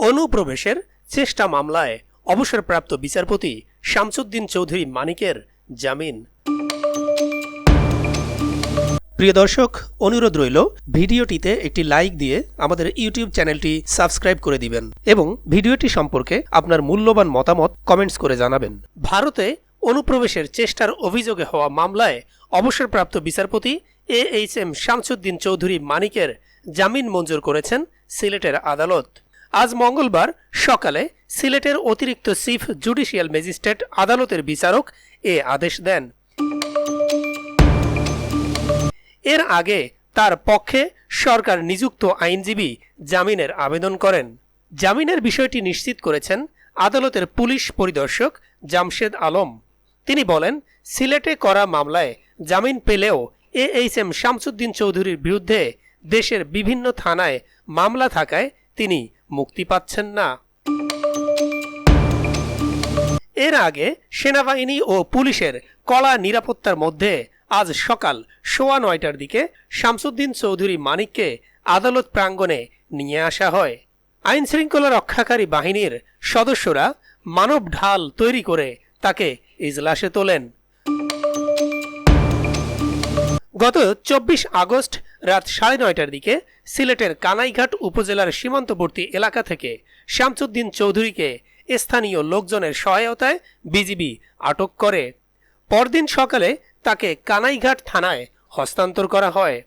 অনুপ্রবেশের চেষ্টা মামলায় অবসরপ্রাপ্ত বিচারপতি শামসুদ্দিন চৌধুরী মানিকের জামিন। প্রিয় দর্শক, অনুরোধ রইল ভিডিওটিতে একটি লাইক দিয়ে আমাদের ইউটিউব চ্যানেলটি সাবস্ক্রাইব করে দিবেন এবং ভিডিওটি সম্পর্কে আপনার মূল্যবান মতামত কমেন্টস করে জানাবেন। ভারতে অনুপ্রবেশের চেষ্টার অভিযোগে হওয়া মামলায় অবসরপ্রাপ্ত বিচারপতি AHM শামসুদ্দিন চৌধুরী মানিকের জামিন মঞ্জুর করেছেন সিলেটের আদালত। আজ মঙ্গলবার সকালে সিলেটের অতিরিক্ত চিফ জুডিশিয়াল ম্যাজিস্ট্রেট আদালতের বিচারক এ আদেশ দেন। এর আগে তার পক্ষে সরকার নিযুক্ত আইনজীবী জামিনের আবেদন করেন। জামিনের বিষয়টি নিশ্চিত করেছেন আদালতের পুলিশ পরিদর্শক জামশেদ আলম। তিনি বলেন, সিলেটে করা মামলায় জামিন পেলেও AHM শামসুদ্দিন চৌধুরীর বিরুদ্ধে দেশের বিভিন্ন থানায় মামলা থাকায় তিনি মুক্তি পাচ্ছেন না। এর আগে সেনাবাহিনী ও পুলিশের কড়া নিরাপত্তার মধ্যে আজ সকাল 9:15টার দিকে শামসুদ্দিন চৌধুরী মানিককে আদালত প্রাঙ্গণে নিয়ে আসা হয়। আইন শৃঙ্খলা রক্ষাকারী বাহিনীর সদস্যরা মানব ঢাল তৈরি করে তাকে ইজলাসে তোলেন। গত 24 আগস্ট রাত 9:30টার দিকে সিলেটের কানাইঘাট উপজেলার সীমান্তবর্তী এলাকা থেকে শামসুদ্দিন চৌধুরীকে স্থানীয় লোকজনের সহায়তায় বিজিবি আটক করে। পরদিন সকালে তাকে কানাইঘাট থানায় হস্তান্তর করা হয়।